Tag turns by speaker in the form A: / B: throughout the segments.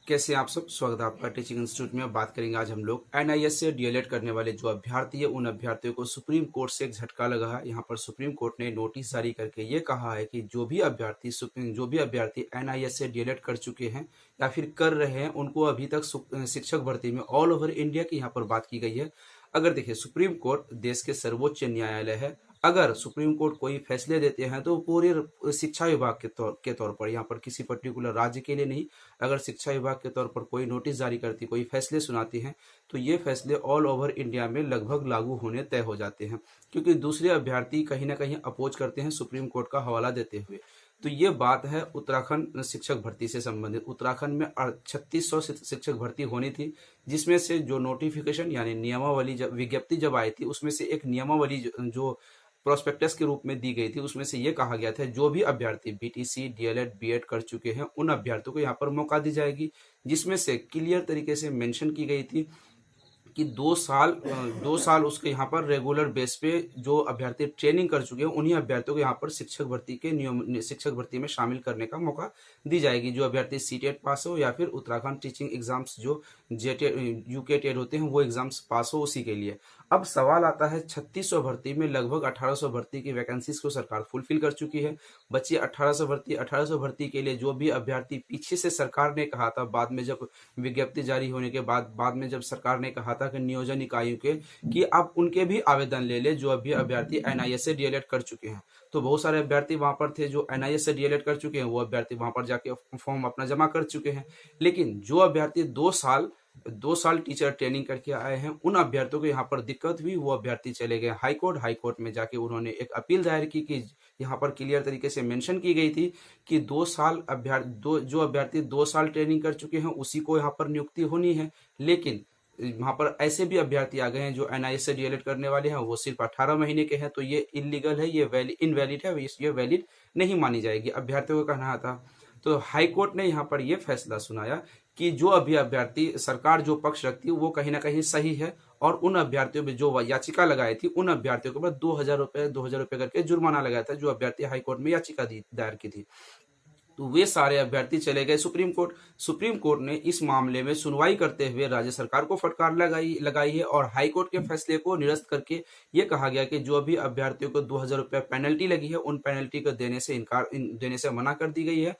A: कैसे हैं आप सब। स्वागत है आपका टीचिंग इंस्टीट्यूट में। बात करेंगे आज हम लोग एनआईएस से डीएलएड करने वाले जो अभ्यर्थी है उन अभ्यर्थियों को सुप्रीम कोर्ट से एक झटका लगा है। यहाँ पर सुप्रीम कोर्ट ने नोटिस जारी करके ये कहा है कि जो भी अभ्यर्थी एनआईएस से डीएलएड कर चुके हैं या फिर कर रहे हैं उनको अभी तक शिक्षक भर्ती में ऑल ओवर इंडिया की यहाँ पर बात की गई है। अगर देखिए, सुप्रीम कोर्ट देश के सर्वोच्च न्यायालय है। अगर सुप्रीम कोर्ट कोई फैसले देते हैं तो पूरे शिक्षा विभाग के तौर पर, यहाँ पर किसी पर्टिकुलर राज्य के लिए नहीं, अगर शिक्षा विभाग के तौर पर कोई नोटिस जारी करती, कोई फैसले सुनाती हैं तो ये फैसले ऑल ओवर इंडिया में लगभग लागू होने तय हो जाते हैं, क्योंकि दूसरे अभ्यर्थी कहीं ना कहीं अपोज करते हैं सुप्रीम कोर्ट का हवाला देते हुए। तो ये बात है उत्तराखंड शिक्षक भर्ती से संबंधित। उत्तराखंड में 3600 शिक्षक भर्ती होनी थी, जिसमें से जो नोटिफिकेशन यानी नियमावली विज्ञप्ति जब आई थी उसमें से एक नियमावली जो प्रोस्पेक्टस के रूप में दी गई थी उसमें से ये कहा गया था जो भी अभ्यर्थी बीटीसी डीएलएड बीएड कर चुके हैं उन अभ्यर्थियों को यहाँ पर मौका दी जाएगी, जिसमें से क्लियर तरीके से मेंशन की गई थी कि 2 साल उसके यहाँ पर रेगुलर बेस पे जो अभ्यर्थी ट्रेनिंग कर चुके हैं उन्हीं अभ्यर्थियों को यहाँ पर शिक्षक भर्ती में शामिल करने का मौका दी जाएगी। जो अभ्यर्थी सीटेट पास हो या फिर उत्तराखंड टीचिंग एग्जाम्स जो जेटेट यूके टेट होते हैं वो एग्जाम्स पास हो, उसी के लिए। अब सवाल आता है 3600 भर्ती में लगभग 1800 भर्ती की वैकेंसीज को सरकार फुलफिल कर चुकी है। बची 1800 भर्ती के लिए जो भी अभ्यर्थी पीछे से सरकार ने कहा था, बाद में जब विज्ञप्ति जारी होने के बाद में जब सरकार ने कहा था कि नियोजन इकाइयों के कि आप उनके भी आवेदन ले ले जो अभी अभ्यर्थी एनआईएस से डीएलएड कर चुके हैं। तो बहुत सारे अभ्यर्थी वहां पर थे जो एनआईएस से डीएलएड कर चुके हैं, वो अभ्यर्थी वहां पर जाके फॉर्म अपना जमा कर चुके हैं। लेकिन जो अभ्यर्थी 2 साल टीचर ट्रेनिंग करके आए हैं उन अभ्यर्थियों को यहाँ पर दिक्कत हुई, वो अभ्यर्थी चले गए हाईकोर्ट में जाके उन्होंने एक अपील दायर की कि यहाँ पर क्लियर तरीके से मेंशन की गई थी कि 2 साल जो अभ्यर्थी 2 साल ट्रेनिंग कर चुके हैं उसी को यहाँ पर नियुक्ति होनी है। लेकिन वहां पर ऐसे भी अभ्यर्थी आ गए हैं जो एनआईएस से डीएलएड करने वाले हैं, वो सिर्फ 18 महीने के हैं, तो ये इलीगल है, ये इनवैलिड है, ये वैलिड नहीं मानी जाएगी, अभ्यर्थियों का कहना था। तो हाईकोर्ट ने यहाँ पर यह फैसला सुनाया कि जो अभी अभ्यर्थी सरकार जो पक्ष रखती है वो कहीं ना कहीं सही है, और उन अभ्यर्थियों में जो याचिका लगाई थी उन अभ्यर्थियों के ऊपर 2000 रुपए करके जुर्माना लगाया था, जो अभ्यर्थी हाईकोर्ट में याचिका दायर की थी। तो वे सारे अभ्यर्थी चले गए सुप्रीम कोर्ट ने इस मामले में सुनवाई करते हुए राज्य सरकार को फटकार लगाई है, और हाईकोर्ट के फैसले को निरस्त करके ये कहा गया कि जो भी अभ्यर्थियों को 2000 रुपये पेनल्टी लगी है उन पेनल्टी को देने से मना कर दी गई है।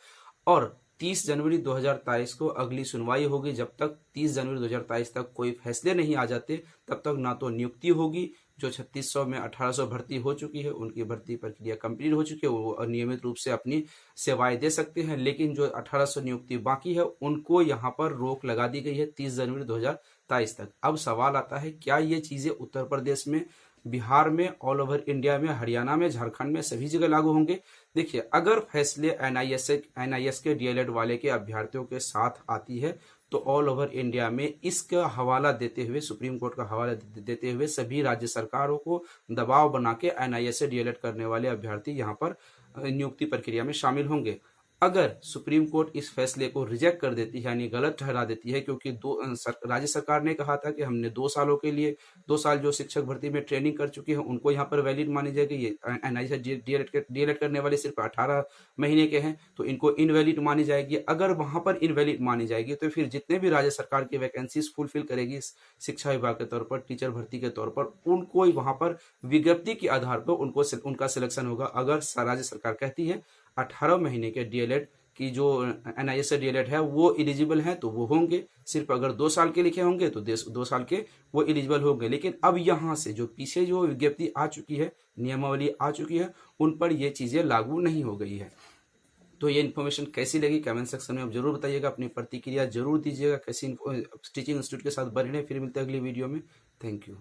A: और 30 जनवरी 2023 को अगली सुनवाई होगी। जब तक 30 जनवरी 2023 तक कोई फैसले नहीं आ जाते तब तक ना तो नियुक्ति होगी। जो 3600 में 1800 भर्ती हो चुकी है उनकी भर्ती प्रक्रिया कंप्लीट हो चुकी है, वो नियमित रूप से अपनी सेवाएं दे सकते हैं। लेकिन जो 1800 नियुक्ति बाकी है उनको यहाँ पर रोक लगा दी गई है 30 जनवरी 2023 तक। अब सवाल आता है, क्या ये चीजें उत्तर प्रदेश में, बिहार में, ऑल ओवर इंडिया में, हरियाणा में, झारखंड में सभी जगह लागू होंगे? देखिए, अगर फैसले एनआईएस के डीएलएड वाले के अभ्यर्थियों के साथ आती है तो ऑल ओवर इंडिया में इसका हवाला देते हुए, सुप्रीम कोर्ट का हवाला देते हुए सभी राज्य सरकारों को दबाव बना के एनआईएस से डीएलएड करने वाले अभ्यर्थी यहाँ पर नियुक्ति प्रक्रिया में शामिल होंगे। अगर सुप्रीम कोर्ट इस फैसले को रिजेक्ट कर देती है यानी गलत ठहरा देती है, क्योंकि राज्य सरकार ने कहा था कि हमने 2 सालों के लिए 2 साल जो शिक्षक भर्ती में ट्रेनिंग कर चुके हैं उनको यहाँ पर वैलिड मानी जाएगी, ये एनआईएस डीएलएड करने वाले सिर्फ 18 महीने के हैं तो इनको इनवैलिड मानी जाएगी। अगर वहां पर इनवैलिड मानी जाएगी तो फिर जितने भी राज्य सरकार की वैकेंसीज फुलफिल करेगी शिक्षा विभाग के तौर पर, टीचर भर्ती के तौर पर, उनको वहां पर विज्ञप्ति के आधार पर उनका सिलेक्शन होगा। अगर राज्य सरकार कहती है 18 महीने के डीएलएड की जो एनआईएस से डीएलएड है वो एलिजिबल हैं तो वो होंगे, सिर्फ अगर 2 साल के लिखे होंगे तो 2 साल के वो एलिजिबल होंगे। लेकिन अब यहाँ से जो पीछे जो विज्ञप्ति आ चुकी है, नियमावली आ चुकी है, उन पर ये चीजें लागू नहीं हो गई है। तो ये इन्फॉर्मेशन कैसी लगी कमेंट सेक्शन में आप जरूर बताइएगा, अपनी प्रतिक्रिया जरूर दीजिएगा। कैसी टीचिंग इंस्टीट्यूट के साथ बने रहें। फिर मिलते हैं अगली वीडियो में। Thank you.